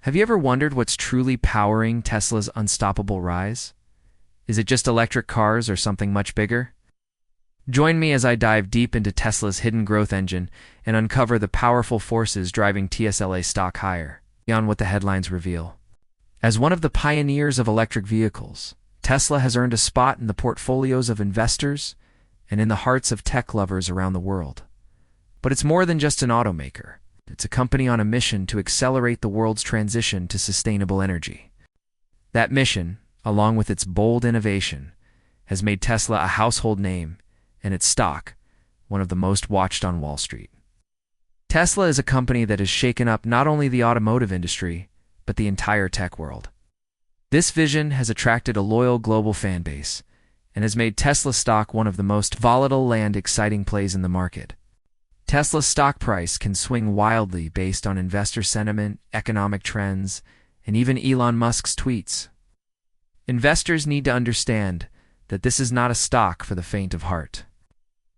Have you ever wondered what's truly powering Tesla's unstoppable rise? Is it just electric cars or something much bigger? Join me as I dive deep into Tesla's hidden growth engine and uncover the powerful forces driving TSLA stock higher, beyond what the headlines reveal. As one of the pioneers of electric vehicles, Tesla has earned a spot in the portfolios of investors and in the hearts of tech lovers around the world. But it's more than just an automaker. It's a company on a mission to accelerate the world's transition to sustainable energy. That mission, along with its bold innovation, has made Tesla a household name and its stock one of the most watched on Wall Street. Tesla is a company that has shaken up not only the automotive industry, but the entire tech world. This vision has attracted a loyal global fan base and has made Tesla stock one of the most volatile and exciting plays in the market. Tesla's stock price can swing wildly based on investor sentiment, economic trends, and even Elon Musk's tweets. Investors need to understand that this is not a stock for the faint of heart.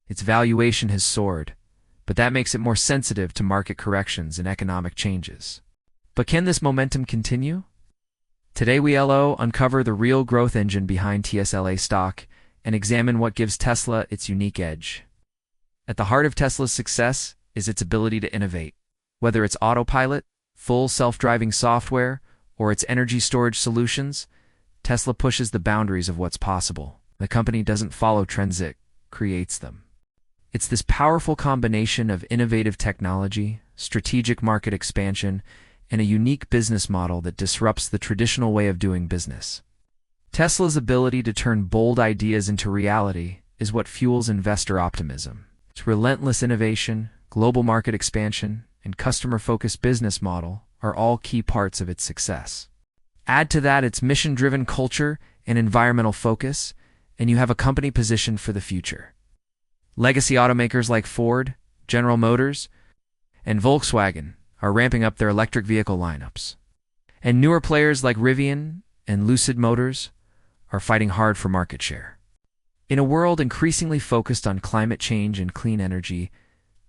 Its valuation has soared, but that makes it more sensitive to market corrections and economic changes. But can this momentum continue? Today we'll uncover the real growth engine behind TSLA stock and examine what gives Tesla its unique edge. At the heart of Tesla's success is its ability to innovate. Whether it's autopilot, full self-driving software, or its energy storage solutions, Tesla pushes the boundaries of what's possible. The company doesn't follow trends, it creates them. It's this powerful combination of innovative technology, strategic market expansion, and a unique business model that disrupts the traditional way of doing business. Tesla's ability to turn bold ideas into reality is what fuels investor optimism. Its relentless innovation, global market expansion, and customer-focused business model are all key parts of its success. Add to that its mission-driven culture and environmental focus, and you have a company positioned for the future. Legacy automakers like Ford, General Motors, and Volkswagen are ramping up their electric vehicle lineups. And newer players like Rivian and Lucid Motors are fighting hard for market share. In a world increasingly focused on climate change and clean energy,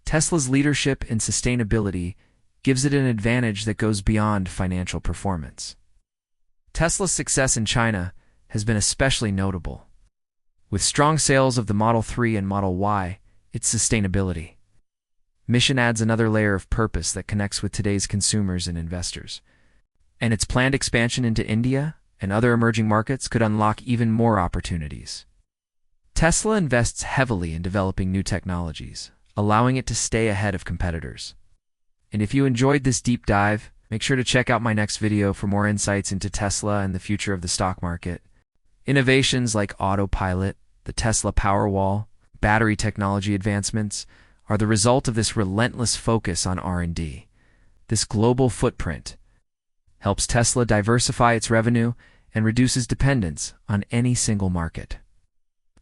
Tesla's leadership in sustainability gives it an advantage that goes beyond financial performance. Tesla's success in China has been especially notable. With strong sales of the Model 3 and Model Y, its sustainability mission adds another layer of purpose that connects with today's consumers and investors. And its planned expansion into India and other emerging markets could unlock even more opportunities. Tesla invests heavily in developing new technologies, allowing it to stay ahead of competitors. And if you enjoyed this deep dive, make sure to check out my next video for more insights into Tesla and the future of the stock market. Innovations like autopilot, the Tesla Powerwall, battery technology advancements are the result of this relentless focus on R&D. This global footprint helps Tesla diversify its revenue and reduces dependence on any single market.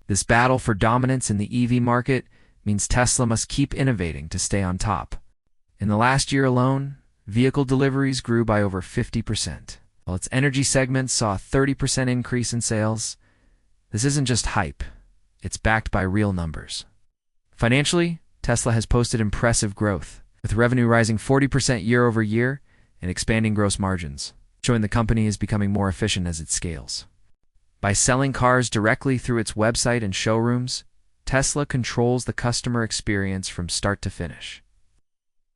This battle for dominance in the EV market means Tesla must keep innovating to stay on top. In the last year alone, vehicle deliveries grew by over 50%, while its energy segment saw a 30% increase in sales. This isn't just hype, it's backed by real numbers. Financially, Tesla has posted impressive growth, with revenue rising 40% year over year and expanding gross margins, showing the company is becoming more efficient as it scales. By selling cars directly through its website and showrooms, Tesla controls the customer experience from start to finish.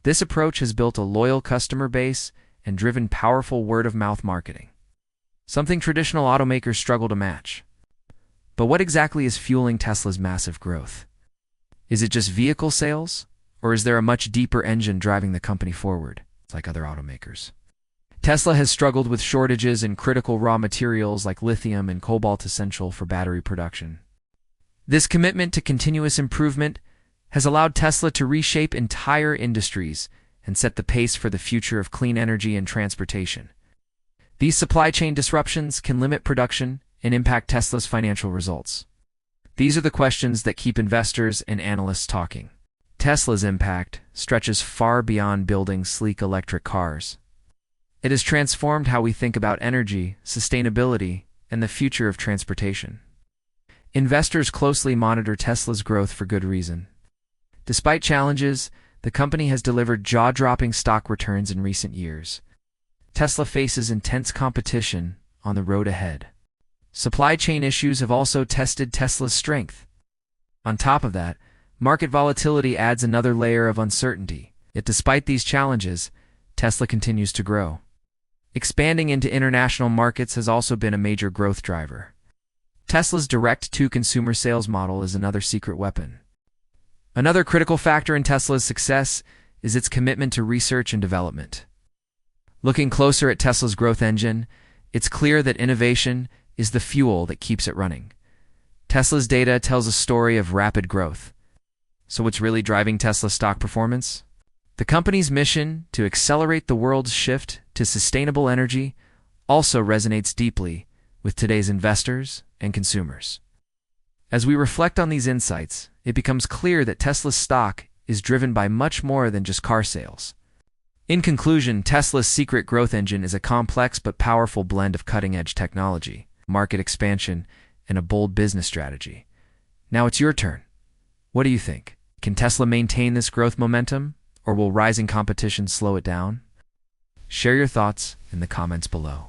This approach has built a loyal customer base and driven powerful word-of-mouth marketing, something traditional automakers struggle to match. But what exactly is fueling Tesla's massive growth? Is it just vehicle sales, or is there a much deeper engine driving the company forward, like other automakers? Tesla has struggled with shortages in critical raw materials like lithium and cobalt, essential for battery production. This commitment to continuous improvement has allowed Tesla to reshape entire industries and set the pace for the future of clean energy and transportation. These supply chain disruptions can limit production and impact Tesla's financial results. These are the questions that keep investors and analysts talking. Tesla's impact stretches far beyond building sleek electric cars. It has transformed how we think about energy, sustainability, and the future of transportation. Investors closely monitor Tesla's growth for good reason. Despite challenges, the company has delivered jaw-dropping stock returns in recent years. Tesla faces intense competition on the road ahead. Supply chain issues have also tested Tesla's strength. On top of that, market volatility adds another layer of uncertainty. Yet despite these challenges, Tesla continues to grow. Expanding into international markets has also been a major growth driver. Tesla's direct-to-consumer sales model is another secret weapon. Another critical factor in Tesla's success is its commitment to research and development. Looking closer at Tesla's growth engine, it's clear that innovation is the fuel that keeps it running. Tesla's data tells a story of rapid growth. So what's really driving Tesla's stock performance? The company's mission to accelerate the world's shift to sustainable energy also resonates deeply with today's investors and consumers. As we reflect on these insights, it becomes clear that Tesla's stock is driven by much more than just car sales. In conclusion, Tesla's secret growth engine is a complex but powerful blend of cutting-edge technology, market expansion, and a bold business strategy. Now it's your turn. What do you think? Can Tesla maintain this growth momentum, or will rising competition slow it down? Share your thoughts in the comments below.